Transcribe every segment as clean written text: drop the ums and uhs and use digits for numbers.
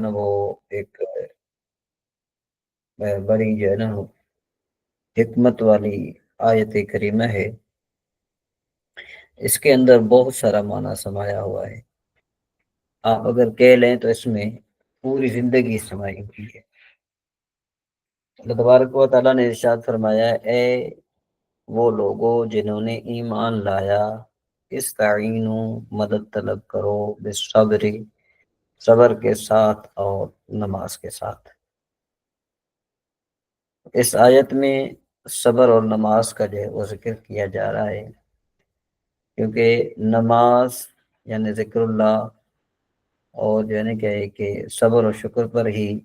نا وہ ایک بڑی جو ہے نا حکمت والی آیت کریمہ ہے۔ اس کے اندر بہت سارا معنی سمایا ہوا ہے۔ آپ اگر کہہ لیں تو اس میں پوری زندگی سمائی ہوئی ہے۔ اللہ تبارک و تعالیٰ نے ارشاد فرمایا، اے وہ لوگوں جنہوں نے ایمان لایا، استعینوا مدد طلب کرو، بالصبر صبر کے ساتھ اور نماز کے ساتھ۔ اس آیت میں صبر اور نماز کا جو ہے وہ ذکر کیا جا رہا ہے، کیونکہ نماز یعنی ذکر اللہ اور جو ہے نا کیا ہے کہ صبر و شکر پر ہی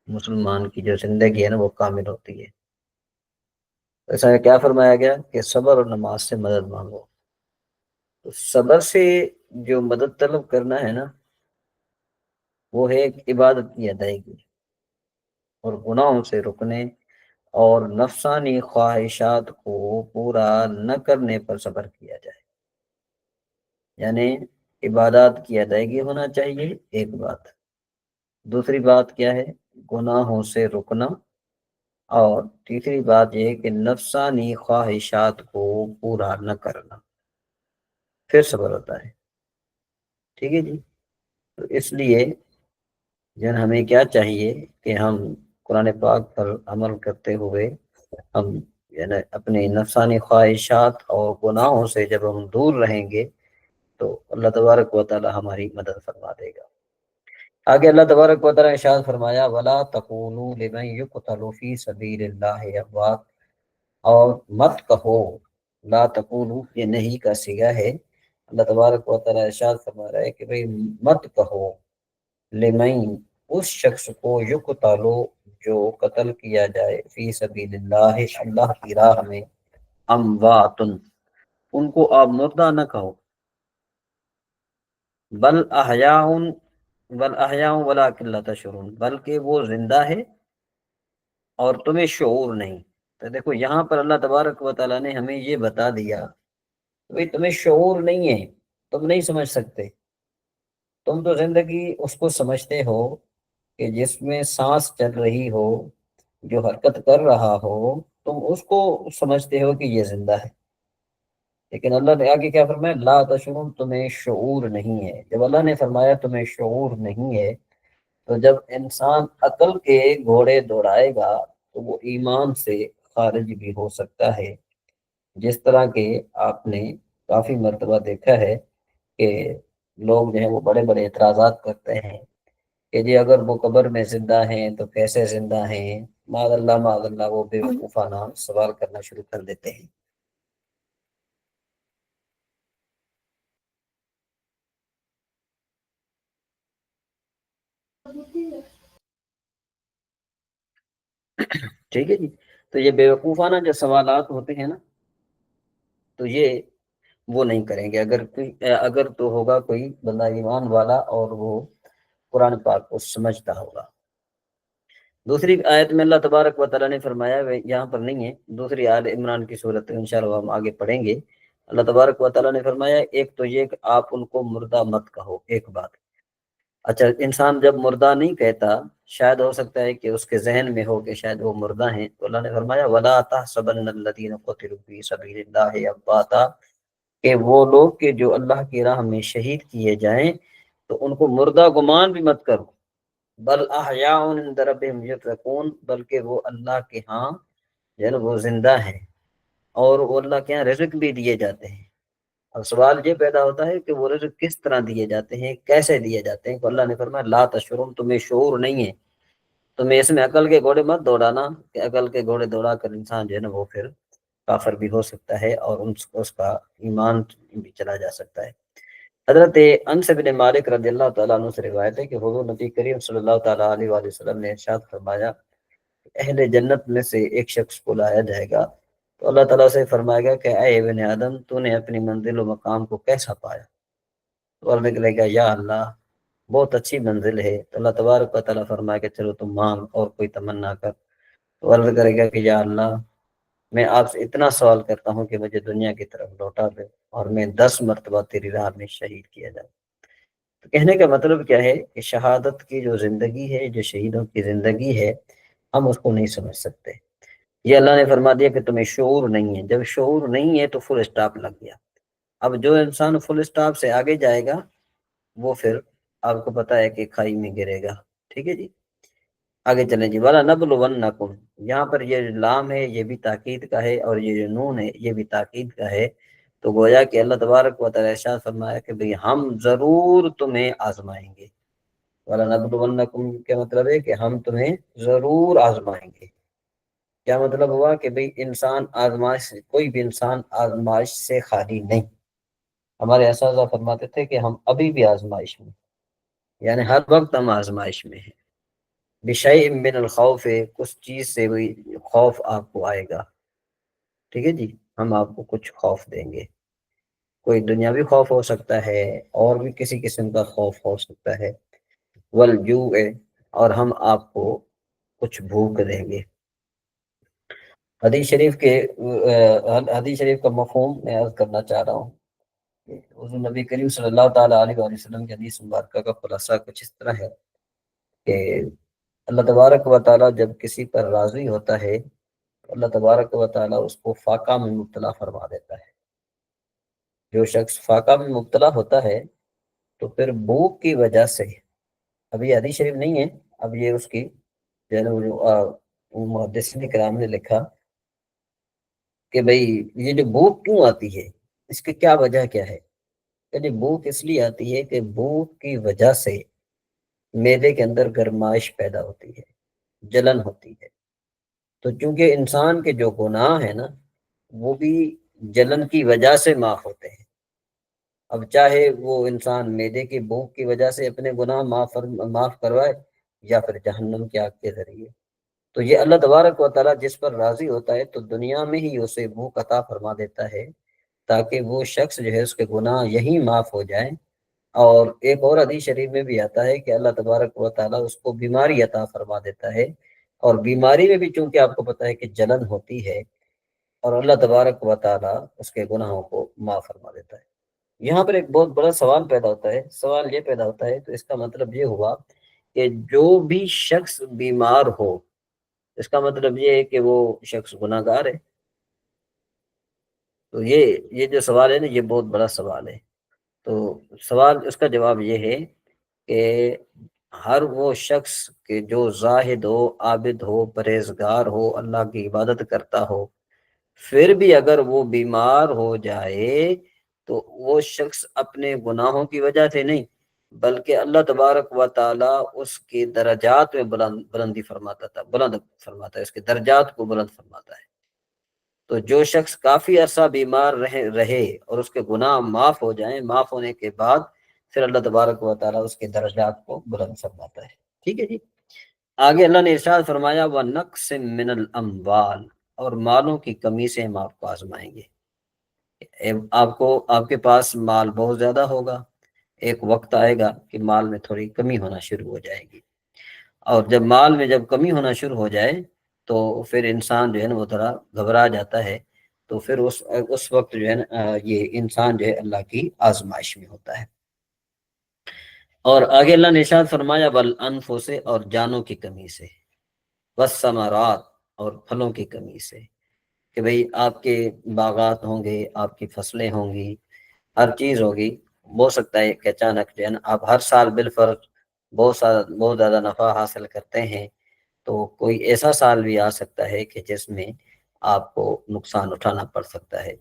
مسلمان کی جو زندگی ہے نا وہ کامل ہوتی ہے۔ ایسا کیا فرمایا گیا کہ صبر اور نماز سے مدد مانگو۔ تو صبر سے جو مدد طلب کرنا ہے نا وہ ہے ایک عبادت کی ادائیگی، اور گناہوں سے رکنے اور نفسانی خواہشات کو پورا نہ کرنے پر صبر کیا جائے۔ یعنی عبادات کی ادائیگی ہونا چاہیے ایک بات، دوسری بات کیا ہے گناہوں سے رکنا، اور تیسری بات یہ ہے کہ نفسانی خواہشات کو پورا نہ کرنا، پھر صبر ہوتا ہے۔ ٹھیک ہے جی۔ تو اس لیے جن ہمیں کیا چاہیے کہ ہم قرآن پاک پر عمل کرتے ہوئے ہم یعنی اپنی نفسانی خواہشات اور گناہوں سے جب ہم دور رہیں گے تو اللہ تبارک و تعالی ہماری مدد فرما دے گا۔ آگے اللہ تبارک و تعالی نے ارشاد فرمایا، وَلَا تَقُولُوا لِمَن يُقْتَلُ فِي سَبِيلِ اللَّهِ أَمْوَاتٌ، اور مت کہو، لا تقولوا یہ نہیں کا صیغہ ہے۔ اللہ تبارک و تعالی ارشاد فرما رہا ہے کہ بھئی مت کہو لمن اس شخص کو یقتلو جو قتل کیا جائے فی سبیل اللہ اللہ کی راہ میں، اموات ان کو آپ مردہ نہ کہو، بل احیاء ولکن لا تشعرون، بلکہ وہ زندہ ہے اور تمہیں شعور نہیں۔ تو دیکھو یہاں پر اللہ تبارک و تعالیٰ نے ہمیں یہ بتا دیا کہ تمہیں شعور نہیں ہے، تم نہیں سمجھ سکتے، تم تو زندگی اس کو سمجھتے ہو کہ جس میں سانس چل رہی ہو، جو حرکت کر رہا ہو، تم اس کو سمجھتے ہو کہ یہ زندہ ہے، لیکن اللہ نے آگے کیا فرمایا، لا تشعرون، تمہیں شعور نہیں ہے۔ جب اللہ نے فرمایا تمہیں شعور نہیں ہے، تو جب انسان عقل کے گھوڑے دوڑائے گا تو وہ ایمان سے خارج بھی ہو سکتا ہے۔ جس طرح کہ آپ نے کافی مرتبہ دیکھا ہے کہ لوگ جو ہیں وہ بڑے بڑے اعتراضات کرتے ہیں کہ جی اگر وہ قبر میں زندہ ہیں تو کیسے زندہ ہیں، معاذ اللہ وہ بے وقوفانہ سوال کرنا شروع کر دیتے ہیں۔ ٹھیک ہے جی۔ تو یہ بے وقوفانہ جو سوالات ہوتے ہیں نا تو یہ وہ نہیں کریں گے اگر تو ہوگا کوئی بندہ ایمان والا اور وہ قرآن پاک کو سمجھتا ہوگا۔ دوسری آیت میں اللہ تبارک و تعالیٰ نے فرمایا، یہاں پر نہیں ہے، دوسری آل عمران کی صورت انشاءاللہ ہم آگے پڑھیں گے۔ اللہ تبارک و تعالیٰ نے فرمایا ایک تو یہ کہ آپ ان کو مردہ مت کہو، ایک بات۔ اچھا انسان جب مردہ نہیں کہتا، شاید ہو سکتا ہے کہ اس کے ذہن میں ہو کہ شاید وہ مردہ ہیں، تو اللہ نے فرمایا وَلَا تَحْسَبَنَّ الَّذِينَ قُتِلُوا فِي سَبِيلِ اللَّهِ أَمْوَاتًا، کہ وہ لوگ کہ جو اللہ کی راہ میں شہید کیے جائیں تو ان کو مردہ گمان بھی مت کرو، بل احیاء عند ربهم یرزقون، بلکہ وہ اللہ کے ہاں جو ہے نا وہ زندہ ہیں اور وہ اللہ کے ہاں رزق بھی دیے جاتے ہیں۔ اب سوال یہ پیدا ہوتا ہے کہ وہ رزق کس طرح دیے جاتے ہیں، کیسے دیے جاتے ہیں؟ تو اللہ نے فرمایا لا تشعرون، تمہیں شعور نہیں ہے، تمہیں اس میں عقل کے گھوڑے مت دوڑانا کہ عقل کے گھوڑے دوڑا کر انسان جو ہے نا وہ پھر کافر بھی ہو سکتا ہے اور اس کا ایمان بھی چلا جا سکتا ہے۔ حضرت انس بن مالک رضی اللہ تعالیٰ عنہ سے روایت ہے کہ حضور نبی کریم صلی اللہ تعالیٰ علیہ وآلہ وسلم نے ارشاد فرمایا، اہل جنت میں سے ایک شخص کو لایا جائے گا تو اللہ تعالیٰ سے فرمائے گا کہ اے ابن آدم، تو نے اپنی منزل و مقام کو کیسا پایا؟ تو عرض کرے گا یا اللہ بہت اچھی منزل ہے۔ تو اللہ تبارک و تعالیٰ فرمائے کہ چلو تم مانگ اور کوئی تمنا کر۔ تو عرض کرے گا کہ یا اللہ میں آپ سے اتنا سوال کرتا ہوں کہ مجھے دنیا کی طرف لوٹا دے اور میں 10 مرتبہ تیری راہ میں شہید کیا جاؤں۔ تو کہنے کا مطلب کیا ہے کہ شہادت کی جو زندگی ہے، جو شہیدوں کی زندگی ہے، ہم اس کو نہیں سمجھ سکتے۔ یہ اللہ نے فرما دیا کہ تمہیں شعور نہیں ہے۔ جب شعور نہیں ہے تو فل اسٹاپ لگ گیا۔ اب جو انسان فل اسٹاپ سے آگے جائے گا وہ پھر آپ کو پتا ہے کہ کھائی میں گرے گا۔ ٹھیک ہے جی، آگے چلیں جی۔ وَلَنَبْلُوَنَّكُمْ، یہاں پر یہ لام ہے یہ بھی تاکید کا ہے، اور یہ جو نون ہے یہ بھی تاکید کا ہے۔ تو گویا کہ اللہ تبارک و تعالی ارشاد فرمایا کہ بھئی ہم ضرور تمہیں آزمائیں گے۔ وَلَنَبْلُوَنَّكُمْ کیا مطلب ہے کہ ہم تمہیں ضرور آزمائیں گے۔ کیا مطلب ہوا کہ بھئی انسان آزمائش سے، کوئی بھی انسان آزمائش سے خالی نہیں۔ ہمارے اساتذہ فرماتے تھے کہ ہم ابھی بھی آزمائش میں، یعنی ہر وقت ہم آزمائش میں ہیں۔ بِشَيْءٍ مِّنَ الْخَوْفِ، کچھ چیز سے بھی خوف آپ کو آئے گا۔ ٹھیک ہے جی، ہم آپ کو کچھ خوف دیں گے۔ کوئی دنیاوی خوف ہو سکتا ہے، اور بھی کسی قسم کا خوف ہو سکتا ہے۔ وَالْجُوعِ، اور ہم آپ کو کچھ بھوک دیں گے۔ حدیث شریف کے حدیث شریف کا مفہوم میں عرض کرنا چاہ رہا ہوں۔ حضور نبی کریم صلی اللہ تعالیٰ علیہ وآلہ وسلم کی حدیث مبارکہ کا خلاصہ کچھ اس طرح ہے کہ اللہ تبارک و تعالیٰ جب کسی پر راضی ہوتا ہے تو اللہ تبارک و تعالیٰ اس کو فاقہ میں مبتلا فرما دیتا ہے۔ جو شخص فاقہ میں مبتلا ہوتا ہے تو پھر بھوک کی وجہ سے، اب یہ حدیث شریف نہیں ہے، اب یہ اس کی جو ہے نا محدثین کرام نے لکھا کہ بھئی یہ جو بھوک کیوں آتی ہے، اس کی کیا وجہ کیا ہے؟ کہ بھوک اس لیے آتی ہے کہ بھوک کی وجہ سے معدے کے اندر گرمائش پیدا ہوتی ہے، جلن ہوتی ہے۔ تو چونکہ انسان کے جو گناہ ہیں نا وہ بھی جلن کی وجہ سے معاف ہوتے ہیں۔ اب چاہے وہ انسان معدے کی بھوک کی وجہ سے اپنے گناہ معاف کروائے، یا پھر جہنم کی آگ کے ذریعے۔ تو یہ اللہ تبارک و تعالیٰ جس پر راضی ہوتا ہے تو دنیا میں ہی اسے بھوک عطا فرما دیتا ہے، تاکہ وہ شخص جو ہے اس کے گناہ یہی معاف ہو جائیں۔ اور ایک اور حدیث شریف میں بھی آتا ہے کہ اللہ تبارک و تعالیٰ اس کو بیماری عطا فرما دیتا ہے، اور بیماری میں بھی چونکہ آپ کو پتہ ہے کہ جلن ہوتی ہے، اور اللہ تبارک و تعالیٰ اس کے گناہوں کو معاف فرما دیتا ہے۔ یہاں پر ایک بہت بڑا سوال پیدا ہوتا ہے۔ سوال یہ پیدا ہوتا ہے تو اس کا مطلب یہ ہوا کہ جو بھی شخص بیمار ہو، اس کا مطلب یہ ہے کہ وہ شخص گناہ گار ہے۔ تو یہ جو سوال ہے نا یہ بہت بڑا سوال ہے۔ تو سوال اس کا جواب یہ ہے کہ ہر وہ شخص کہ جو زاہد ہو، عابد ہو، پرہیزگار ہو، اللہ کی عبادت کرتا ہو، پھر بھی اگر وہ بیمار ہو جائے تو وہ شخص اپنے گناہوں کی وجہ سے نہیں، بلکہ اللہ تبارک و تعالیٰ اس کے درجات میں بلند فرماتا ہے، اس کے درجات کو بلند فرماتا ہے۔ تو جو شخص کافی عرصہ بیمار رہے اور اس کے گناہ معاف ہو جائیں، معاف ہونے کے بعد پھر اللہ تبارک و تعالیٰ اس کے درجات کو بلند فرماتا ہے۔ ٹھیک ہے جی، آگے اللہ نے ارشاد فرمایا وَنَقْصٍ مِّنَ الْأَمْوَالِ، اور مالوں کی کمی سے ہم آپ کو آزمائیں گے۔ آپ کے پاس مال بہت زیادہ ہوگا، ایک وقت آئے گا کہ مال میں تھوڑی کمی ہونا شروع ہو جائے گی، اور جب مال میں جب کمی ہونا شروع ہو جائے تو پھر انسان جو ہے نا وہ تھوڑا گھبرا جاتا ہے۔ تو پھر اس وقت جو ہے نا یہ انسان جو ہے اللہ کی آزمائش میں ہوتا ہے۔ اور آگے اللہ نے ارشاد فرمایا وَالْأَنفُسِ، اور جانوں کی کمی سے، وَالثَّمَرَاتِ، اور پھلوں کی کمی سے، کہ بھئی آپ کے باغات ہوں گے، آپ کی فصلیں ہوں گی، ہر چیز ہوگی۔ ہو سکتا ہے کہ اچانک جو ہے نا آپ ہر سال بالفرض بہت زیادہ نفع حاصل کرتے ہیں، تو کوئی ایسا سال بھی آ سکتا ہے کہ جس میں آپ کو نقصان اٹھانا پڑ سکتا ہے۔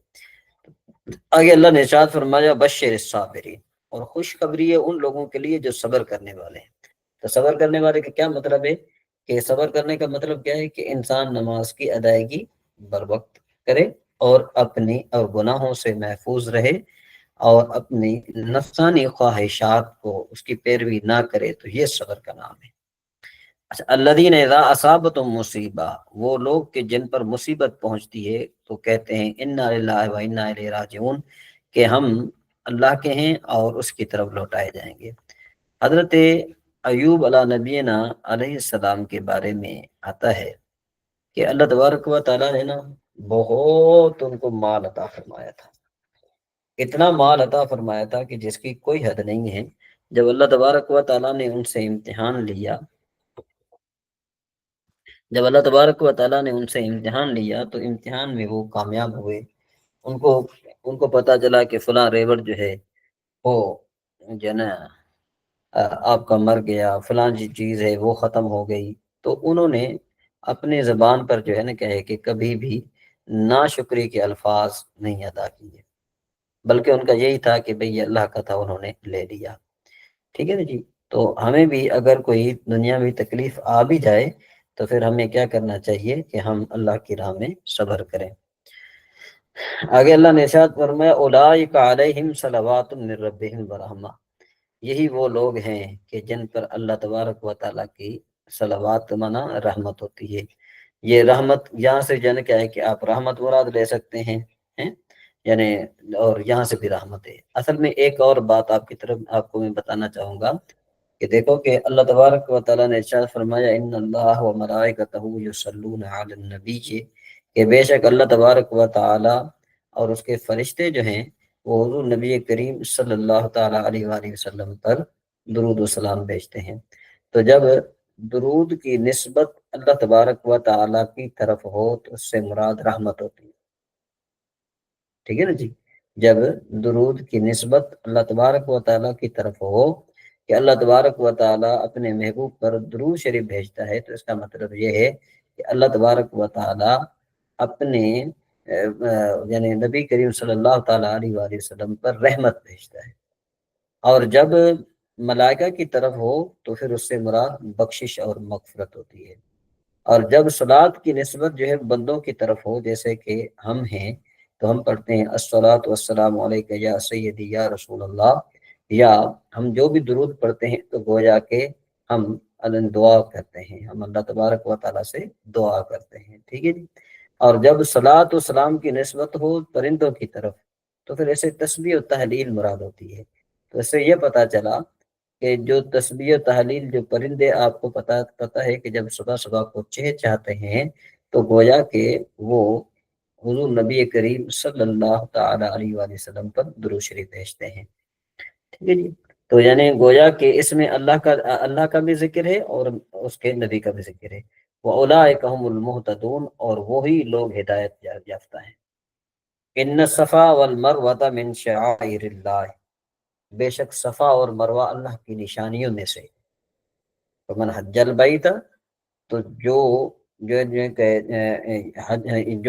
آگے اللہ نے ارشاد فرمایا بشر الصابرین، اور خوشخبری ہے ان لوگوں کے لیے جو صبر کرنے والے ہیں۔ تو صبر کرنے والے کا کیا مطلب ہے؟ کہ صبر کرنے کا مطلب کیا ہے کہ انسان نماز کی ادائیگی بر وقت کرے، اور اپنی اور گناہوں سے محفوظ رہے، اور اپنی نفسانی خواہشات کو اس کی پیروی نہ کرے، تو یہ صبر کا نام ہے۔ اچھا، الذین اذا اصابتهم مصیبہ، وہ لوگ کہ جن پر مصیبت پہنچتی ہے تو کہتے ہیں انا للہ و انا الیہ راجعون، کہ ہم اللہ کے ہیں اور اس کی طرف لوٹائے جائیں گے۔ حضرت ایوب علیہ نبینا علیہ السلام کے بارے میں آتا ہے کہ اللہ تبارک و تعالیٰ نے نا بہت ان کو مال عطا فرمایا تھا، اتنا مال عطا فرمایا تھا کہ جس کی کوئی حد نہیں ہے۔ جب اللہ تبارک و تعالیٰ نے ان سے امتحان لیا، جب اللہ تبارک و تعالیٰ نے ان سے امتحان لیا تو امتحان میں وہ کامیاب ہوئے، ان کو ان کو پتہ چلا کہ فلاں ریوڑ جو ہے وہ جو ہے نا آپ کا مر گیا، فلاں جی چیز ہے وہ ختم ہو گئی، تو انہوں نے اپنے زبان پر جو ہے نا کہے کہ کبھی بھی ناشکری کے الفاظ نہیں ادا کیے، بلکہ ان کا یہی تھا کہ بھئی اللہ کا تھا انہوں نے لے لیا۔ ٹھیک ہے نا جی؟ تو ہمیں بھی اگر کوئی دنیا میں تکلیف آ بھی جائے تو پھر ہمیں کیا کرنا چاہیے کہ ہم اللہ کی راہ میں صبر کریں۔ آگے اللہ نے ارشاد فرمایا اولئک علیہم صلوات من ربہم ورحمہ، یہی وہ لوگ ہیں کہ جن پر اللہ تبارک و تعالیٰ کی صلوات منا رحمت ہوتی ہے۔ یہ رحمت یہاں سے جانے کیا ہے کہ آپ رحمت مراد لے سکتے ہیں، یعنی اور یہاں سے بھی رحمت ہے۔ اصل میں ایک اور بات آپ کی طرف آپ کو میں بتانا چاہوں گا کہ دیکھو کہ اللہ تبارک و تعالیٰ نے ارشاد فرمایا ان اللہ و ملائکتہ یصلون علی النبی، کہ بے شک اللہ تبارک و تعالیٰ اور اس کے فرشتے جو ہیں وہ حضور نبی کریم صلی اللہ تعالیٰ علیہ وآلہ وسلم پر درود و سلام بھیجتے ہیں۔ تو جب درود کی نسبت اللہ تبارک و تعالیٰ کی طرف ہو تو اس سے مراد رحمت ہوتی ہے۔ ٹھیک ہے نا جی؟ جب درود کی نسبت اللہ تبارک و تعالیٰ کی طرف ہو کہ اللہ تبارک و تعالیٰ اپنے محبوب پر درود شریف بھیجتا ہے، تو اس کا مطلب یہ ہے کہ اللہ تبارک و تعالیٰ اپنے یعنی نبی کریم صلی اللہ تعالیٰ علیہ وآلہ وسلم پر رحمت بھیجتا ہے۔ اور جب ملائکہ کی طرف ہو تو پھر اس سے مراد بخشش اور مغفرت ہوتی ہے۔ اور جب صلات کی نسبت جو ہے بندوں کی طرف ہو، جیسے کہ ہم ہیں تو ہم پڑھتے ہیں الصلاۃ والسلام علیک یا سیدی یا رسول اللہ، یا ہم جو بھی درود پڑھتے ہیں تو گویا کہ ہم دعا کرتے ہیں، ہم اللہ تبارک و تعالیٰ سے دعا کرتے ہیں۔ ٹھیک ہے جی؟ اور جب صلاۃ و سلام کی نسبت ہو پرندوں کی طرف تو پھر ایسے تسبیح و تحلیل مراد ہوتی ہے۔ تو اس سے یہ پتہ چلا کہ جو تسبیح و تحلیل جو پرندے آپ کو پتہ ہے کہ جب صبح صبح کو چہچہاتے ہیں تو گویا کہ وہ حضور نبی کریم صلی اللہ تعالی علیہ وآلہ وسلم پر درود شریف بھیجتے ہیں۔ ٹھیک ہے جی؟ تو یعنی گویا کہ اس میں اللہ کا بھی ذکر ہے اور اس کے نبی کا بھی ذکر ہے۔ وَأُولَٰئِکَ هُمُ الْمُهْتَدُونَ، اور وہی لوگ ہدایت یافتہ ہیں۔ ان الصفا والمروہ من شعائر اللہ، بے شک صفا اور مروہ اللہ کی نشانیوں میں سے۔ فمن حج البیت، تو جو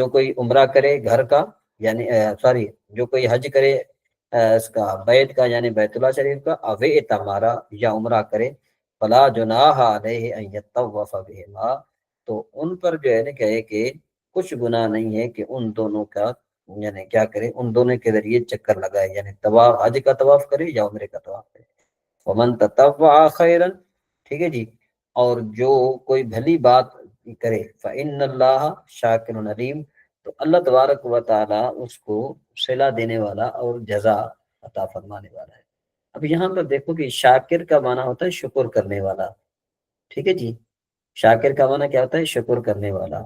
کوئی عمرہ کرے گھر کا، یعنی جو کوئی حج کرے اس کا بیت کا یعنی بیت اللہ شریف کا، اوے تمارا یا عمرہ کرے، فلا جناح علیہ ان یطوف بہما، تو ان پر جو ہے نا کہ کچھ گناہ نہیں ہے کہ ان دونوں کا یعنی کیا کرے، ان دونوں کے ذریعے چکر لگائے، یعنی طواف، حج کا طواف کرے یا عمرے کا طواف کرے۔ ومن تطوع خیرا، ٹھیک ہے جی، اور جو کوئی بھلی بات کرے فإن اللہ شاکر علیم، تو اللہ تبارک و تعالی اس کو صلہ دینے والا اور جزا عطا فرمانے والا ہے۔ اب یہاں پر دیکھو کہ شاکر کا معنی ہوتا ہے شکر کرنے والا۔ ٹھیک ہے جی؟ شاکر کا معنی کیا ہوتا ہے؟ شکر کرنے والا۔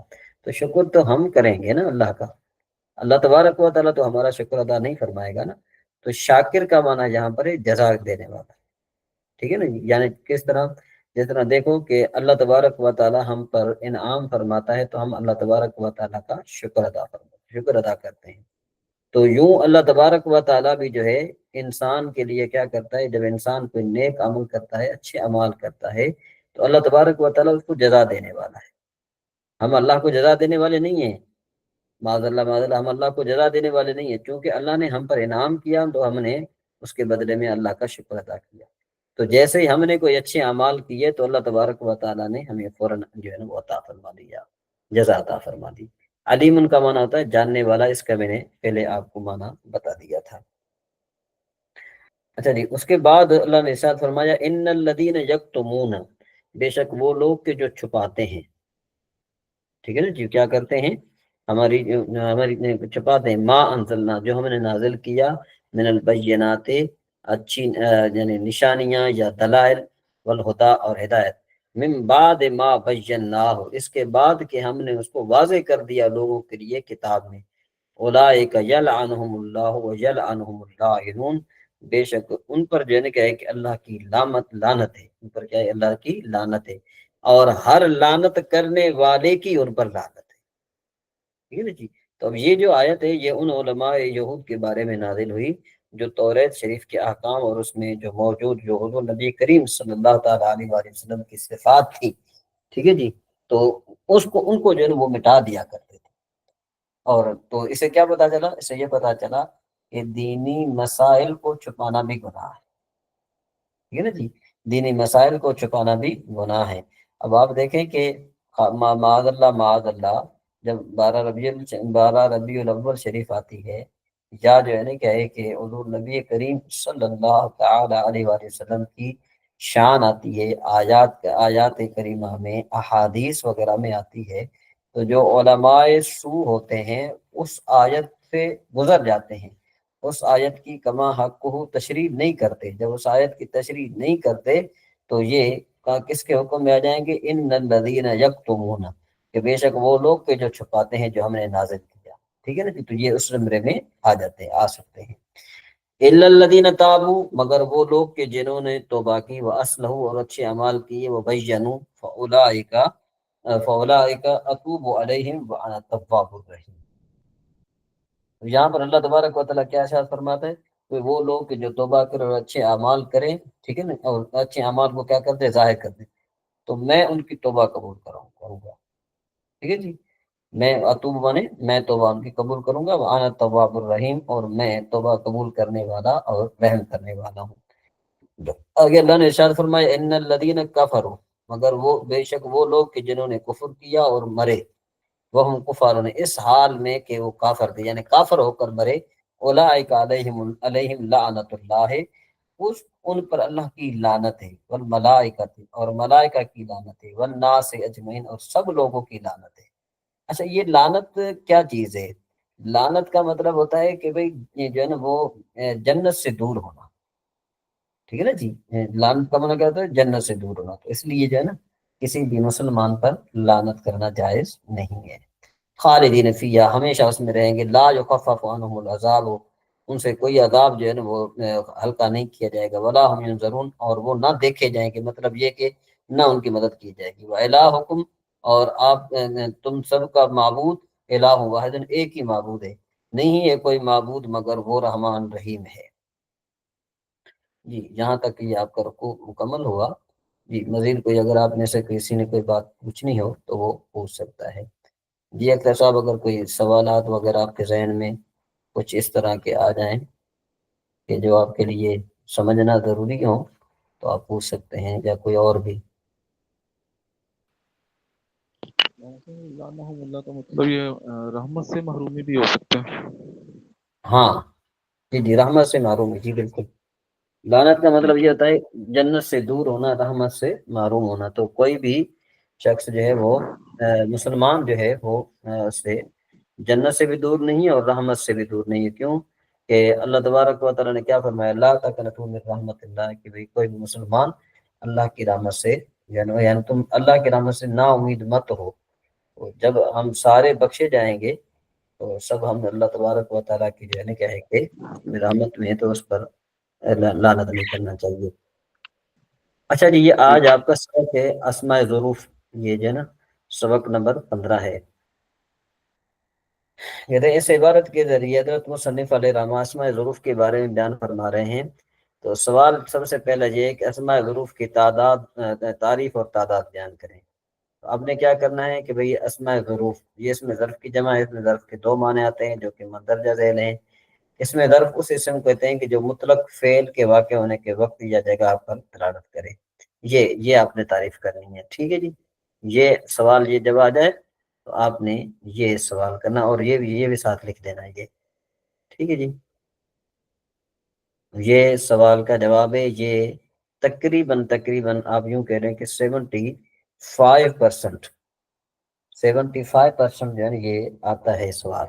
تو شکر تو ہم کریں گے نا اللہ کا، اللہ تبارک و تعالیٰ تو ہمارا شکر ادا نہیں فرمائے گا نا۔ تو شاکر کا معنی یہاں پر ہے جزا دینے والا۔ ٹھیک ہے نا جی؟ یعنی کس طرح؟ جس طرح دیکھو کہ اللہ تبارک و تعالیٰ ہم پر انعام فرماتا ہے تو ہم اللہ تبارک و تعالیٰ کا شکر ادا کرتے ہیں۔ تو یوں اللہ تبارک و تعالیٰ بھی جو ہے انسان کے لیے کیا کرتا ہے، جب انسان کوئی نیک عمل کرتا ہے، اچھے اعمال کرتا ہے، تو اللہ تبارک و تعالیٰ اس کو جزا دینے والا ہے۔ ہم اللہ کو جزا دینے والے نہیں ہیں، معاذ اللہ، ہم اللہ کو جزا دینے والے نہیں ہیں، چونکہ اللہ نے ہم پر انعام کیا تو ہم نے اس کے بدلے میں اللہ کا شکر ادا کیا۔ تو جیسے ہی ہم نے کوئی اچھے اعمال کیے تو اللہ تبارک و تعالیٰ نے ہمیں فوراً جو ہے نا وہ عطا فرما دیا، جزا عطا فرما دی۔ علیم ان کا معنی ہوتا ہے جاننے والا، اس کا میں نے پہلے آپ کو معنی بتا دیا تھا۔ اچھا جی، اس کے بعد اللہ نے ارشاد فرمایا ان الذین یکتمون، بے شک وہ لوگ کہ جو چھپاتے ہیں۔ ٹھیک ہے نا جی؟ کیا کرتے ہیں؟ ہماری چھپاتے ہیں ما انزلنا، جو ہم نے نازل کیا، من البینات، اچھی یعنی نشانیاں یا دلائل، والہدا اور ہدایت، من بعد ما بیناہ، اس کے بعد کہ ہم نے اس کو واضح کر دیا لوگوں کے لیے کتاب میں۔ اولئک یلعنہم اللہ ویلعنہم اللاعنون، بے شک ان پر جو ہے نا کیا ہے کہ اللہ کی لعنت ہے، ان پر کیا ہے، اللہ کی لعنت ہے، اور ہر لعنت کرنے والے کی ان پر لعنت ہے، ٹھیک ہے نا جی۔ تو اب یہ جو آیت ہے یہ ان علماء یہود کے بارے میں نازل ہوئی جو توریت شریف کے احکام اور اس میں جو موجود جو حضور نبی کریم صلی اللہ تعالیٰ علیہ وآلہ وسلم کی صفات تھی، ٹھیک ہے جی، تو اس کو ان کو جو ہے نا وہ مٹا دیا کرتے تھے۔ اور تو اسے کیا پتا چلا، اسے یہ پتا چلا کہ دینی مسائل کو چھپانا بھی گناہ ہے، ٹھیک ہے نا جی، دینی مسائل کو چھپانا بھی گناہ ہے۔ اب آپ دیکھیں کہ معاذ اللہ جب 12 ربیع الاول شریف آتی ہے، یا جو ہے نا کیا ہے کہ حضور نبی کریم صلی اللہ تعالی علیہ وآلہ وسلم کی شان آتی ہے، آیات کریمہ میں، احادیث وغیرہ میں آتی ہے، تو جو علماء سو ہوتے ہیں اس آیت سے گزر جاتے ہیں، اس آیت کی کما حق کو تشریح نہیں کرتے۔ جب اس آیت کی تشریح نہیں کرتے تو یہ کس کے حکم میں آ جائیں گے، ان الذین یکتمون، کہ بے شک وہ لوگ کہ جو چھپاتے ہیں جو ہم نے نازل کیا، ٹھیک ہے نا جی، تو یہ اس زمرے میں آ جاتے ہیں، آ سکتے ہیں۔ الا الذین تابوا، مگر وہ لوگ کہ جنہوں نے توبہ کی، واصلحوا، اور اچھے اعمال کیے، وبینوا، فاولئک اتوب علیہم وانا التواب الرحیم۔ یہاں پر اللہ تبارک و تعالیٰ کیا ارشاد فرماتا ہے کہ وہ لوگ کہ جو توبہ کریں اور اچھے اعمال کریں، ٹھیک ہے نا، اور اچھے اعمال کو کیا کرتے ہیں، ظاہر کرتے ہیں، تو میں ان کی توبہ قبول کروں گا، ٹھیک ہے جی، میں اتوب بنے، میں توبہ ان کی قبول کروں گا، وانا التواب الرحیم، اور میں توبہ قبول کرنے والا اور رحم کرنے والا ہوں۔ آگے اللہ نے ارشاد فرمایا ان الذین کفروا، مگر وہ بے شک وہ لوگ کہ جنہوں نے کفر کیا اور مرے، وہ ہم کفار نے، اس حال میں کہ وہ کافر تھے، یعنی کافر ہو کر مرے، اولئک علیہم لعنت اللہ، ان پر اللہ کی لعنت ہے، والملائکۃ، اور ملائکہ کی لعنت ہے، والناس اجمعین، اور سب لوگوں کی لعنت ہے۔ اچھا یہ لعنت کیا چیز ہے؟ لعنت کا مطلب ہوتا ہے کہ بھئی یہ جو ہے نا وہ جنت سے دور ہونا، ٹھیک ہے نا جی، لعنت کا مطلب کیا ہوتا ہے، جنت سے دور ہونا، تو اس لیے جو ہے نا کسی بھی مسلمان پر لعنت کرنا جائز نہیں ہے۔ خالدین فیہا، ہمیشہ اس میں رہیں گے، لا یخفف عنہم العذاب، ان سے کوئی عذاب جو ہے نا وہ ہلکا نہیں کیا جائے گا، ولا ہم ینظرون، اور وہ نہ دیکھے جائیں گے، مطلب یہ کہ نہ ان کی مدد کی جائے گی۔ وَإِلَٰهُكُمْ، اور آپ تم سب کا معبود، الہ واحد، ایک ہی معبود ہے، نہیں ہے کوئی معبود مگر وہ رحمان رحیم ہے۔ جی یہاں تک یہ آپ کا رکوع مکمل ہوا۔ جی مزید کوئی اگر آپ میں سے کسی نے کوئی بات پوچھنی ہو تو وہ پوچھ سکتا ہے۔ جی اختر صاحب اگر کوئی سوالات وغیرہ آپ کے ذہن میں کچھ اس طرح کے آ جائیں کہ جو آپ کے لیے سمجھنا ضروری ہو تو آپ پوچھ سکتے ہیں، یا کوئی اور بھی۔ اللہ کا مطلب یہ رحمت سے محرومی بھی ہو سکتا ہے۔ ہاں جی جی، رحمت سے محروم ہے، جی بالکل۔ لعنت کا مطلب یہ ہوتا ہے جنت سے دور ہونا، رحمت سے محروم ہونا۔ تو کوئی بھی شخص جو ہے وہ مسلمان جو ہے وہ اس سے جنت سے بھی دور نہیں ہے اور رحمت سے بھی دور نہیں ہے۔ کیوں کہ اللہ تبارک و تعالیٰ نے کیا فرمایا، لا تقنطوا من رحمت اللہ، کہ بھئی کوئی بھی مسلمان اللہ کی رحمت سے یعنی تم اللہ کی رحمت سے نا امید مت ہو۔ جب ہم سارے بخشے جائیں گے تو سب ہم اللہ تبارک و تعالیٰ کی جو ہے نا کیا ہے کہ رحمت میں ہے، تو اس پر لعنت نہیں کرنا چاہیے۔ اچھا جی، یہ آج آپ کا سبق ہے اسماء ظروف، یہ جو ہے نا سبق نمبر 15 ہے۔ یہ اس عبارت کے ذریعے حضرت مصنف علیہ رحمہ اسماء ظروف کے بارے میں بیان فرما رہے ہیں۔ تو سوال سب سے پہلا یہ ہے کہ اسماء ظروف کی تعریف اور تعداد بیان کریں۔ تو آپ نے کیا کرنا ہے کہ بھئی اسماء ظروف، یہ اس میں ظرف کی جمع ہے، اس میں ظرف کے دو معنی آتے ہیں جو کہ مندرجہ ذیل ہیں۔ اس میں ظرف اس اسم کو کہتے ہیں کہ جو مطلق فعل کے واقع ہونے کے وقت یا جگہ پر دلالت کرے۔ یہ آپ نے تعریف کرنی ہے، ٹھیک ہے جی۔ یہ سوال یہ جب آ جائے تو آپ نے یہ سوال کرنا، اور یہ بھی ساتھ لکھ دینا یہ، ٹھیک ہے جی۔ یہ سوال کا جواب ہے، یہ تقریباً آپ یوں کہہ رہے ہیں کہ 75% جو ہے نا یہ آتا ہے سوال۔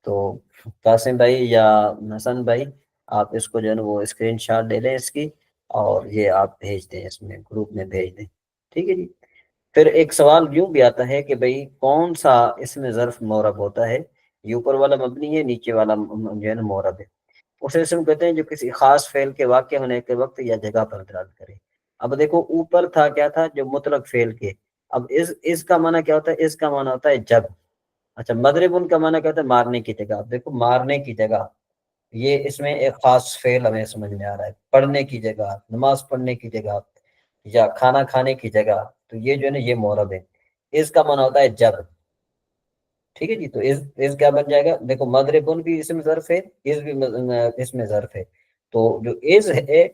تو قاسم بھائی یا حسن بھائی آپ اس کو جو ہے نا وہ اسکرین شاٹ لے لیں اس کی، اور یہ آپ بھیج دیں، اس میں گروپ میں بھیج دیں، ٹھیک ہے جی۔ پھر ایک سوال یوں بھی آتا ہے کہ بھئی کون سا اس میں ظرف معرب ہوتا ہے، یہ اوپر والا مبنی ہے، نیچے والا جو ہے نا معرب ہے۔ اسے اسم کہتے ہیں جو کسی خاص فعل کے واقع ہونے کے وقت یا جگہ پر دلالت کرے۔ اب دیکھو اوپر تھا کیا تھا، جو مطلق فعل کے، اب اس کا معنی کیا ہوتا ہے، اس کا معنی ہوتا ہے جب۔ اچھا مضربن کا معنی کیا ہوتا ہے، مارنے کی جگہ۔ اب دیکھو مارنے کی جگہ، یہ اس میں ایک خاص فعل ہمیں سمجھ میں آ رہا ہے، پڑھنے کی جگہ، نماز پڑھنے کی جگہ، یا کھانا کھانے کی جگہ، تو یہ جو ہے نا یہ مورب ہے۔ اس کا معنی ہوتا ہے جب، ٹھیک ہے جی۔ تو اس کیا بن جائے گا، دیکھو مضربن بھی اس میں ظرف ہے، اس بھی اس میں ظرف ہے، تو جو از ہے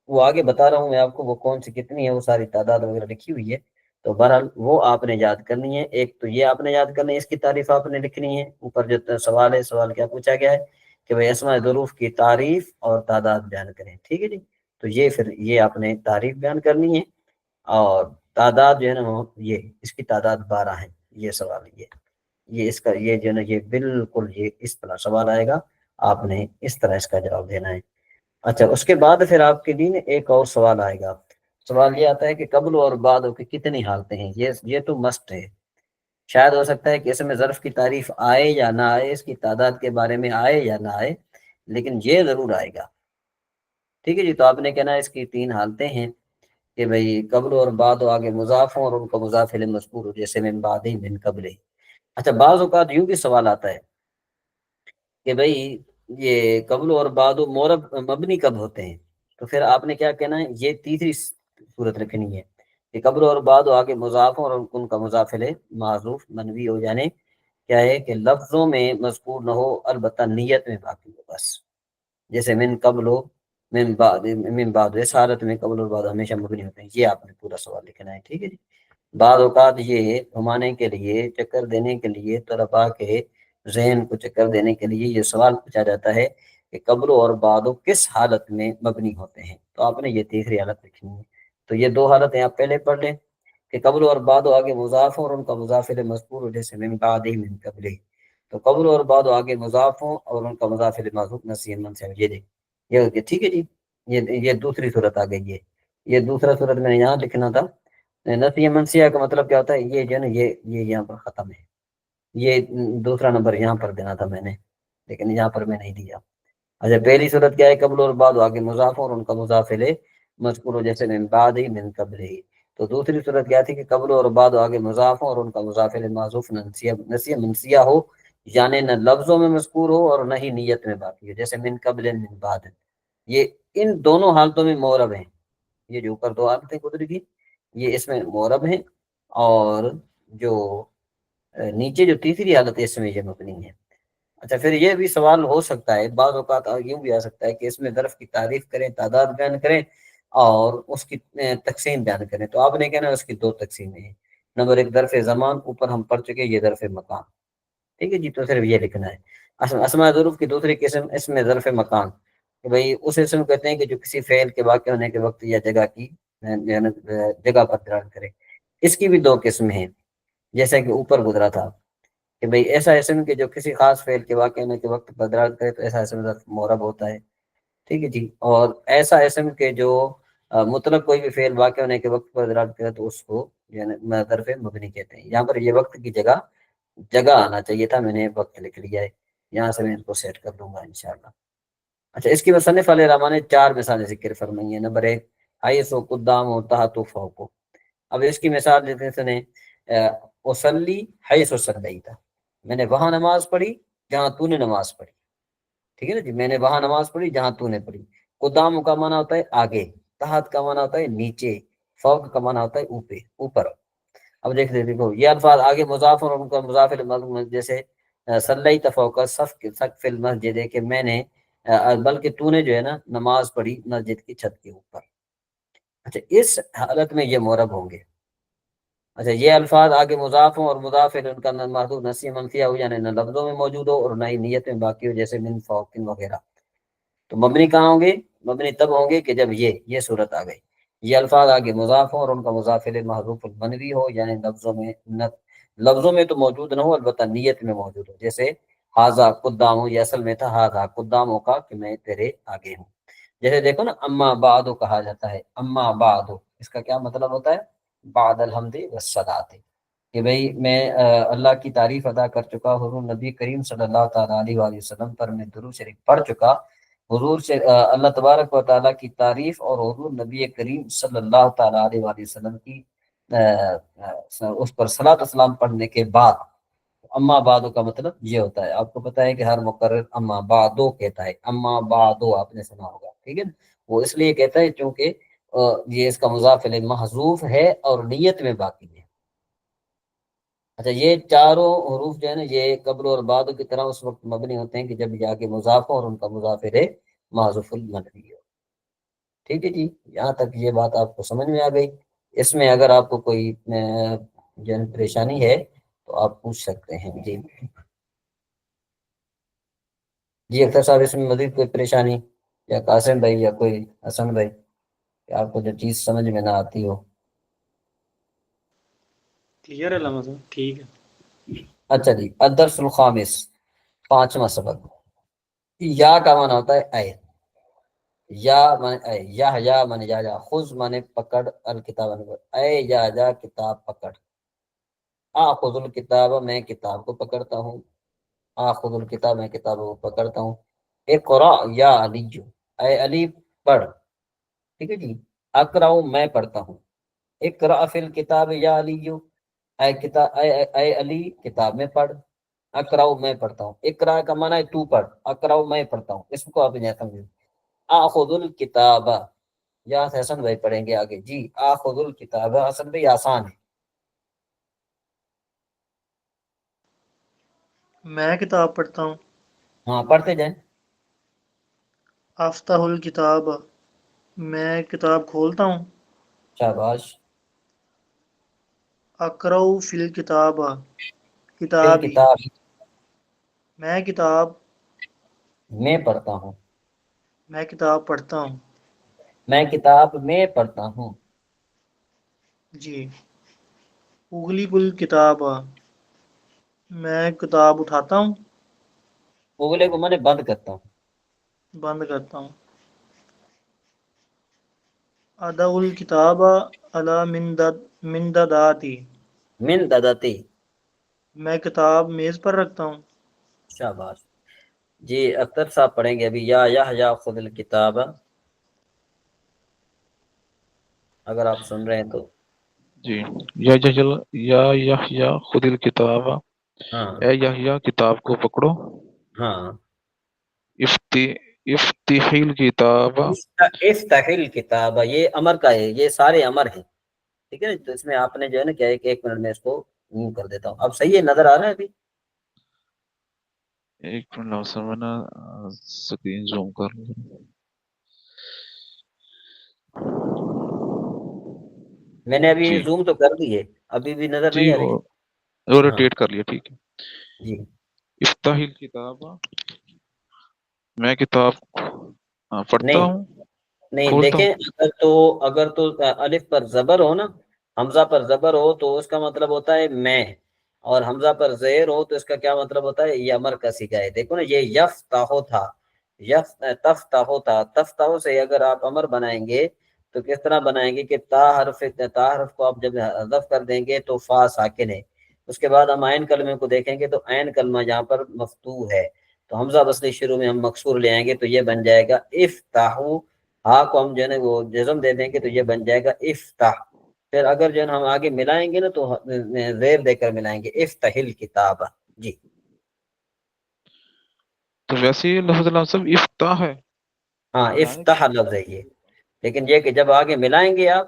وہ آگے بتا رہا ہوں میں آپ کو، وہ کون سی کتنی ہے، وہ ساری تعداد وغیرہ لکھی ہوئی ہے، تو بہرحال وہ آپ نے یاد کرنی ہے۔ ایک تو یہ آپ نے یاد کرنی ہے، اس کی تعریف آپ نے لکھنی ہے۔ اوپر جو سوال ہے، سوال کیا پوچھا گیا ہے کہ بھائی اسماء ظروف کی تعریف اور تعداد بیان کریں، ٹھیک ہے جی۔ تو یہ پھر یہ آپ نے تعریف بیان کرنی ہے، اور تعداد جو ہے نا یہ اس کی تعداد 12 ہے۔ یہ سوال یہ اس کا یہ جو ہے نا یہ بالکل یہ اس طرح سوال آئے گا، آپ نے اس طرح اس کا جواب دینا ہے۔ اچھا اس کے بعد پھر آپ کے لیے ایک اور سوال آئے گا، سوال یہ آتا ہے کہ قبل اور بعد کی کتنی حالتیں ہیں۔ یہ تو مسٹ ہے، شاید ہو سکتا ہے کہ اس میں ظرف کی تعریف آئے یا نہ آئے، اس کی تعداد کے بارے میں آئے یا نہ آئے، لیکن یہ ضرور آئے گا، ٹھیک ہے جی۔ تو آپ نے کہنا ہے اس کی 3 حالتیں ہیں کہ بھئی قبل اور بعد آگے مضاف ہوں اور ان کا مضاف الیہ مذکور ہو، جیسے من بعد من قبل۔ اچھا بعض اوقات یوں بھی سوال آتا ہے کہ بھئی یہ قبل اور بعد مورب مبنی کب ہوتے ہیں، تو پھر آپ نے کیا کہنا ہے، یہ تیسری صورت رکھنی ہے کہ قبل اور بعد آگے مضاف ہوں اور ان کا مضاف الیہ معذوف منوی ہو، یعنی کیا ہے کہ لفظوں میں مذکور نہ ہو البتہ نیت میں باقی ہو بس، جیسے من قبل ہو، من بعد، اس حالت میں قبل اور بعد ہمیشہ مبنی ہوتے ہیں۔ یہ آپ نے پورا سوال لکھنا ہے، ٹھیک ہے جی۔ بعض اوقات یہ گھمانے کے لیے، چکر دینے کے لیے، طلباء کے ذہن کو چکر دینے کے لیے یہ سوال پوچھا جاتا ہے کہ قبل اور بعد کس حالت میں مبنی ہوتے ہیں، تو آپ نے یہ تیسری حالت لکھنی ہے۔ تو یہ 2 حالتیں آپ پہلے پڑھ لیں کہ قبل اور بعد آگے مضاف ہوں اور ان کا مضاف الیہ مذکور ہو، جیسے من بعد من قبل۔ تو قبل اور بعد آگے مضاف ہوں اور ان کا مضاف الیہ محذوف نسیًا منسیًا، یہ دیکھ یہ ٹھیک ہے جی۔ یہ دوسری صورت آ گئی ہے، یہ دوسرا صورت میں نے یہاں لکھنا تھا۔ نفی منسیہ کا مطلب کیا ہوتا ہے، یہ جو ہے نا یہ یہاں پر ختم ہے، یہ دوسرا نمبر یہاں پر دینا تھا میں نے، لیکن یہاں پر میں نہیں دیا۔ اچھا پہلی صورت کیا ہے، قبل اور بعد آگے مضاف اور ان کا مضاف الیہ مذکور ہو، جیسے من بعد من قبل ہی۔ تو دوسری صورت کیا تھی کہ قبل اور بعد آگے مضاف اور ان کا مضاف الیہ معذوف نسیہ منسیہ ہو، یعنی نہ لفظوں میں مذکور ہو اور نہ ہی نیت میں باقی ہو، جیسے من قبل من بعد۔ یہ ان دونوں حالتوں میں مورب ہیں، یہ جو اوپر 2 حالتیں گزری تھی یہ اس میں مورب ہیں، اور جو نیچے جو تیسری حالت ہے اس میں یہ مبنی ہے۔ اچھا پھر یہ بھی سوال ہو سکتا ہے، بعض اوقات یوں بھی آ سکتا ہے کہ اس میں ظرف کی تعریف کریں، تعداد بیان کریں اور اس کی تقسیم بیان کریں، تو آپ نے کہنا اس کی 2 تقسیمیں ہیں۔ نمبر 1 ظرف زمان، اوپر ہم پڑھ چکے یہ ظرف مکان، ٹھیک ہے جی۔ تو صرف یہ لکھنا ہے۔ اسماء ظروف کی دوسری قسم اس میں ظرف مکان، کہ بھئی اس اسم کہتے ہیں کہ جو کسی فعل کے واقع ہونے کے وقت یا جگہ کی جگہ پر دلالت کرے۔ اس کی بھی 2 قسمیں ہیں، جیسا کہ اوپر گزرا تھا کہ بھئی ایسا اسم کہ جو کسی خاص فعل کے واقع ہونے کے وقت پر دلالت کرے تو ایسا اسم ظرف مورب ہوتا ہے، ٹھیک ہے جی۔ اور ایسا اسم کہ جو مطلق کوئی بھی فعل واقع ہونے کے وقت پر دلالت کرے تو اس کو یعنی ظرف مبنی کہتے ہیں۔ یہاں پر یہ وقت کی جگہ آنا چاہیے تھا، میں نے وقت لکھ لیا ہے، یہاں سے میں اس کو سیٹ کر دوں گا انشاءاللہ۔ اچھا اس کی مصنف علیہ الرحمٰن نے 4 مثالیں ذکر فرمائی ہیں۔ نمبر 1 حیث قدام و تحت و فوق۔ اب اس کی مثال دیتے ہیں، سنیں اصلی حیث صلیت، میں نے وہاں نماز پڑھی جہاں تو نے نماز پڑھی، ٹھیک ہے نا جی، میں نے وہاں نماز پڑھی جہاں تو نے پڑھی۔ قدام کا معنی ہوتا ہے آگے، تحت کا معنی ہوتا ہے نیچے، فوق کا معنی ہوتا ہے اوپر۔ اب دیکھو یہ الفاظ آگے مضاف اور ان کا مضاف الیہ، جیسے صلیت فوق سقف المسجد، کہ میں نے بلکہ تو نے جو ہے نا نماز پڑھی مسجد کی چھت کے اوپر۔ اچھا اس حالت میں یہ مورب ہوں گے۔ اچھا یہ الفاظ آگے مضاف ہوں اور مضاف الیہ ان کا محذوف نسیہ منفیہ ہو، یعنی نہ لفظوں میں موجود ہو اور نہ ہی نیت میں باقی ہو، جیسے من فوق وغیرہ، تو مبنی کہاں ہوں گے، مبنی تب ہوں گے کہ جب یہ صورت آ گئی، یہ الفاظ آگے مضاف ہوں اور ان کا مضاف الیہ محذوف المنوی ہو، یعنی لفظوں میں تو موجود نہ ہو البتہ نیت میں موجود ہو، جیسے ہاذا قدام ہو، یہ اصل میں تھا ہاذا قدام ہو کا، کہ میں تیرے آگے ہوں۔ جیسے دیکھو نا اما بعد کہا جاتا ہے، اما بعد اس کا کیا مطلب ہوتا ہے، بعد الحمد والصلاۃ، کہ بھئی میں اللہ کی تعریف ادا کر چکا ہوں، نبی کریم صلی اللہ تعالیٰ علیہ وآلہ وسلم پر میں درود شریف پڑھ چکا حضور سے اللہ تبارک و تعالیٰ کی تعریف اور حضور نبی کریم صلی اللہ تعالیٰ علیہ وآلہ وسلم کی اس پر صلاۃ والسلام پڑھنے کے بعد، اما بعدو کا مطلب یہ ہوتا ہے، آپ کو پتہ ہے کہ ہر مقرر اما بعدو کہتا ہے، اما بعدو آپ نے سنا ہوگا، ٹھیک ہے نا؟ وہ اس لیے کہتا ہے چونکہ یہ اس کا مضاف الیہ محذوف ہے اور نیت میں باقی ہے۔ اچھا، یہ چاروں حروف جو ہے نا یہ قبل اور بعد کی طرح اس وقت مبنی ہوتے ہیں کہ جب یہ آگے مضاف ہو اور ان کا مضاف الیہ محذوف المنفی ہو۔ ٹھیک ہے جی، یہاں تک یہ بات آپ کو سمجھ میں آ گئی۔ اس میں اگر آپ کو کوئی جو ہے پریشانی ہے تو آپ پوچھ سکتے ہیں۔ جی جی اختر صاحب، اس میں مزید کوئی پریشانی، یا قاسم بھائی یا کوئی حسن بھائی، کہ آپ کو جو چیز سمجھ میں نہ آتی ہو؟ کلیئر ہے علامہ صاحب، ٹھیک ہے۔ اچھا جی، الدرس الخامس، 5واں سبق۔ یا کا معنی ہوتا ہے اے، یا مانے اے، یا مانے جا، خذ مانے پکڑ، الکتاب اے جا کتاب پکڑ، آخذ الکتاب میں کتاب کو پکڑتا ہوں، آخذ الکتاب میں کتاب کو پکڑتا ہوں۔ اقرا یا علی، اے علی پڑھ، ٹھیک ہے جی۔ اقرا میں پڑھتا ہوں، اقرا فی الکتاب یا علی، اے کتاب اے علی کتاب میں پڑھ، اقرا میں پڑھتا ہوں۔ اقرا کا معنی ہے تو پڑھ، اقرا میں پڑھتا ہوں، اس کو آپ یہاں سمجھیں۔ آخذ الکتاب، یہاں سے حسن بھائی پڑھیں گے آگے۔ جی آخذ الکتاب، حسن بھائی آسان ہے۔ میں کتاب پڑھتا ہوں۔ ہاں پڑھتے جائیں۔ افتح الکتاب، میں کتاب کھولتا ہوں۔ شاباش۔ اقرأ فی الکتاب، فی کتابی، الکتاب، میں کتاب، میں پڑھتا ہوں، میں کتاب پڑھتا ہوں۔ میں کتاب میں پڑھتا ہوں۔ جی اغلق الکتاب، میں کتاب اٹھاتا ہوں، اگلے کو میں نے بند کرتا ہوں۔ بند کرتا ہوں۔ اضع الکتاب علی مندداتی، من ددتی، میں کتاب میز پر رکھتا ہوں۔ شاباش۔ جی اختر صاحب پڑھیں گے ابھی، یا خذ الکتاب، اگر آپ سن رہے ہیں تو۔ جی یا خود الکتاب، ہاں اے یحییٰ کتاب کو پکڑو، ہاں، افتح الکتاب، افتح الکتاب، یہ امر کا ہے، یہ سارے امر ہیں، ٹھیک ہے نا؟ تو اس میں آپ نے جو ہے نا کیا ہے کہ 1 منٹ میں اس کو یوں کر دیتا ہوں۔ اب صحیح ہے، نظر آ رہا ہے ابھی؟ ایک منٹ لو سر، میں نا سکرین زوم کر لوں۔ میں نے ابھی جی زوم تو کر دی ہے، ابھی بھی نظر جی، نہیں آ رہی؟ وہ ہاں روٹیٹ کر لیا، ٹھیک ہے۔ جی، افتح الکتاب، میں کتاب پڑھتا نہیں ہوں، نہیں، کھولتا دیکھیں، ہوں۔ اگر تو الف پر زبر ہو نا، حمزہ پر زبر ہو تو اس کا مطلب ہوتا ہے میں، اور حمزہ پر زیر ہو تو اس کا کیا مطلب ہوتا ہے؟ یہ امر کا صیغہ ہے۔ دیکھو نا، یہ یفتح تھا، تفتح تھا، تفتح سے اگر آپ امر بنائیں گے تو کس طرح بنائیں گے کہ تا حرف کو آپ جب حذف کر دیں گے تو فا ساکن ہے، اس کے بعد ہم عین کلمے کو دیکھیں گے تو عین کلمہ یہاں پر مفتوح ہے، تو حمزہ وصلی شروع میں ہم مکسور لے آئیں گے تو یہ بن جائے گا افتحو، ہاں کو ہم جو ہے نا وہ جزم دے دیں گے تو یہ بن جائے گا افتح۔ پھر اگر جو ہے نا ہم آگے ملائیں گے نا تو زیر دے کر ملائیں گے، افتح الکتاب۔ جی تو ویسے یہ لفظ سب افتح ہے، ہاں، معنی افتح لفظ ہے یہ، لیکن یہ کہ جب آگے ملائیں گے آپ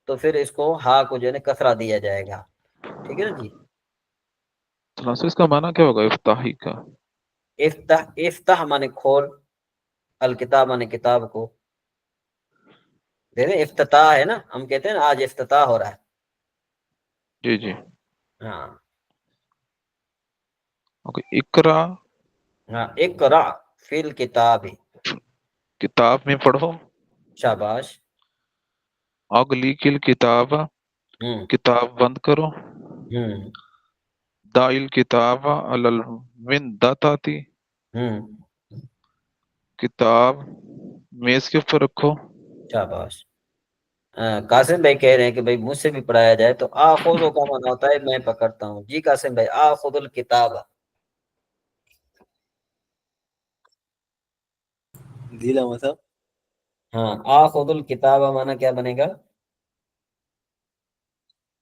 تو پھر اس کو ہا کو جو ہے نا کسرہ دیا جائے گا، ٹھیک ہے نا جی۔ تو اس کا معنی کیا ہوگا افتاحی کا؟ افتح مانے کھول، الکتاب مانے کتاب کو، دیکھیں افتتاح ہے نا، ہم کہتے ہیں نا آج افتتاح ہو رہا ہے۔ جی جی، ہاں اوکے۔ اقرا، ہاں، اقرا فی الکتاب، کتاب میں پڑھو۔ شاباش۔ اغلق الکتاب، ہوں کتاب بند کرو۔ ہوں دع الکتاب علی المندۃ، ہوں، کتاب میز کے اوپر رکھو۔ شاباش۔ قاسم بھائی کہہ رہے ہیں کہ بھائی مجھ سے بھی پڑھایا جائے، تو آخذ کا معنی ہوتا ہے میں پکڑتا ہوں۔ جی قاسم بھائی، آخذ الکتاب۔ جی لما صاحب ہاں آخذ الکتاب مانا کیا بنے گا؟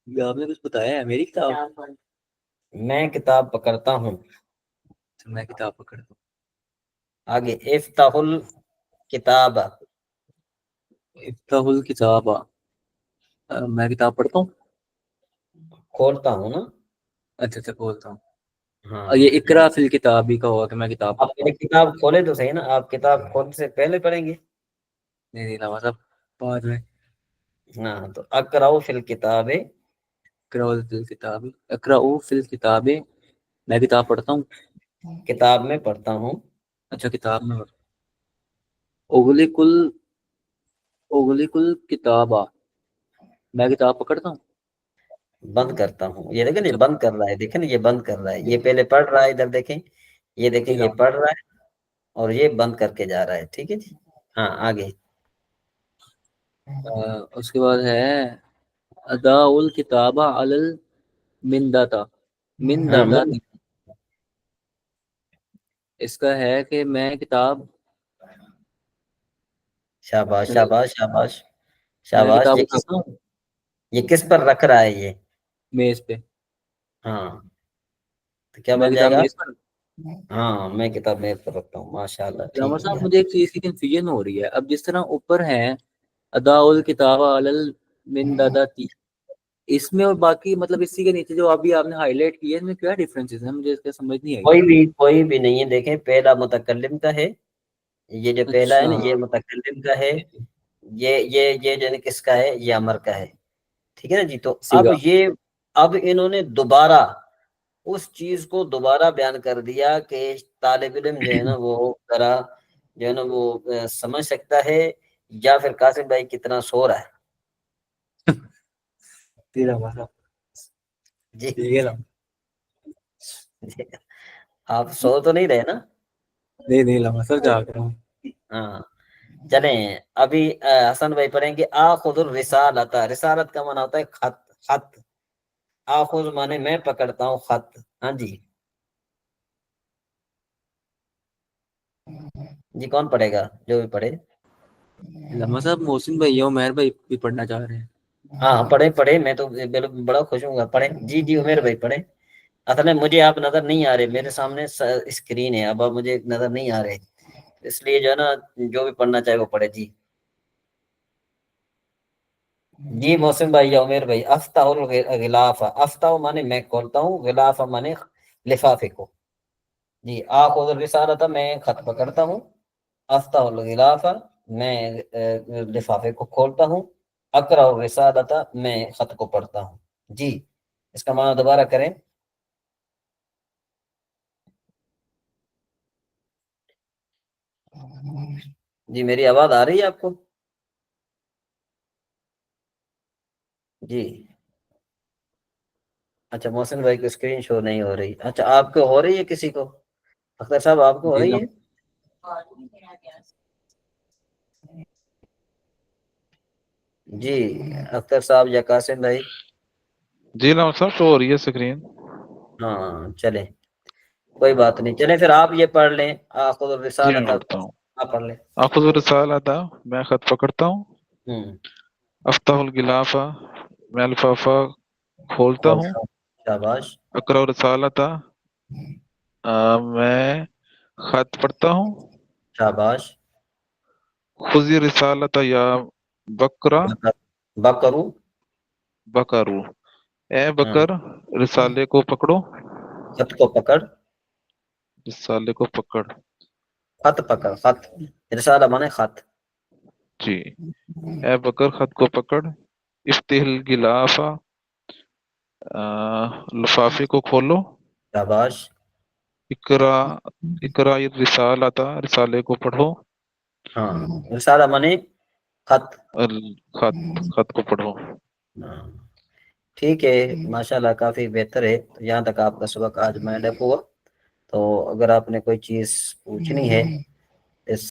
یہ آپ نے کچھ بتایا ہے میری کتاب؟ میں کتاب پکڑتا ہوں. میں کتاب پکڑتا ہوں. آگے افتح الکتاب. افتح الکتاب میں کتاب پڑھتا ہوں. کھولتا ہوں نا. اچھا اچھا کھولتا ہوں. ہاں یہ اقرا فی الکتاب ہی کا ہوگا کہ میں کتاب آپ پڑھتا پہلے ہوں. کتاب کھولے تو صحیح نا. آپ کتاب کھولنے سے پہلے پڑھیں گے. نہیں نہیں لما صاحب بعد میں. ہاں تو اقرأ فی الکتاب. اقرا فی الکتاب اقرا فی الکتاب میں کتاب پڑھتا ہوں. کتاب میں پڑھتا ہوں. اچھا کتاب میں اغلق الکتاب میں کتاب پکڑتا ہوں. بند کرتا ہوں. یہ دیکھیں یہ اچھا بند کر رہا ہے. دیکھیں نا یہ بند کر رہا ہے. یہ پہلے پڑھ رہا ہے ادھر دیکھیں. یہ دیکھیں جی یہ لما پڑھ رہا ہے اور یہ بند کر کے جا رہا ہے. ٹھیک ہے جی. ہاں آگے. اس کے بعد ہے اداء الکتاب علی المندتا ہاں مندتا. اس کا ہے کہ میں کتاب شاباش شاباش شاباش میں شاباش. کتاب یہ کس اٹھاتا ہوں یہ کس پر رکھ رہا ہے یہ؟ میز پہ. ہاں تو کیا میں بن جائے کتاب گا؟ میز پر. ہاں میں کتاب میز پر رکھتا ہوں. ماشاء اللہ ٹھیک رامر ہے صاحب یار. مجھے ایک چیز کی کنفیوژن ہو رہی ہے. اب جس طرح اوپر ہے اداء الکتاب علی المندتی اس میں اور باقی مطلب اسی کے نیچے جو ابھی آپ نے ہائی لائٹ کیا ہے اس میں کیا ڈفرینسز ہیں مجھے اس کا سمجھ نہیں آئی. کوئی بھی نہیں ہے. دیکھیں پہلا متکلم کا ہے. یہ جو پہلا ہے نا اچھا یہ متکلم کا ہے. یہ جو ہے کس کا ہے؟ یہ امر کا ہے. ٹھیک ہے نا جی. تو سیگا. اب انہوں نے دوبارہ اس چیز کو دوبارہ بیان کر دیا کہ طالب علم جو ہے نا وہ ذرا جو ہے نا وہ سمجھ سکتا ہے. یا پھر قاسم بھائی کتنا سو رہا ہے. جی آپ سو تو نہیں رہے نا؟ نہیں نہیں لما سر جا کر ہوں. ہاں چلیں ابھی حسن بھائی پڑھیں گے آخذ الرسالۃ. رسالت کا معنی ہوتا ہے خط. خط. آخذ مانے میں پکڑتا ہوں خط. ہاں جی جی کون پڑھے گا؟ جو بھی پڑھے. لما صاحب محسن بھائی اور مہر بھائی بھی پڑھنا چاہ رہے ہیں. ہاں پڑھے میں تو بڑا خوش ہوں گا. پڑھے جی جی عمیر بھائی پڑھے. اصل میں مجھے آپ نظر نہیں آ رہے. میرے سامنے اسکرین ہے. اب آپ مجھے نظر نہیں آ رہے اس لیے جو ہے نا جو بھی پڑھنا چاہے وہ پڑھے. جی جی محسن بھائی یا عمیر بھائی. افتح الغلاف. افتح مانے میں کھولتا ہوں. غلاف مانے لفافے کو. جی آخذ الرسالۃ میں خط پکڑتا ہوں. افتح الغلاف میں لفافے کو کھولتا ہوں. اقرأ الرسالۃ میں خط کو پڑھتا ہوں. جی اس کا معنی دوبارہ کریں. جی میری آواز آ رہی ہے آپ کو؟ جی اچھا محسن بھائی کو اسکرین شو نہیں ہو رہی. اچھا آپ کو ہو رہی ہے کسی کو؟ اختر صاحب آپ کو ہو جی رہی ہے؟ جی اختر صاحب یا قاسم بھائی. جی لما صاحب شو ہو رہی ہے اسکرین. ہاں چلیں کوئی بات نہیں. چلیں پھر آپ یہ پڑھ لیں آخذ جی میں الرسالۃ. پڑھتا ہوں. آپ پڑھ لیں. آخذ الرسالۃ میں خط پکڑتا ہوں. افتح الغلاف میں لفافہ کھولتا ہوں. شاباش اقرأ الرسالۃ میں خط پڑھتا ہوں. شاباش خذ الرسالۃ یا بکرا بکرو. بکرو. اے بکر رسالے کو پکڑو. خط کو پکڑ. رسالے کو پکڑ. خط پکڑ. خط رسالہ مانے خط. جی اے بکر خط کو پکڑ. افتح الغلاف لفافے کو کھولو. شاباش اقرا الرسالۃ رسالے کو پڑھو. ہاں رسالہ مانے خط. خط کو پڑھو. ہاں ٹھیک ہے ماشاءاللہ کافی بہتر ہے. یہاں تک آپ کا سبق آج میں ہوا. تو اگر آپ نے کوئی چیز پوچھنی ہے اس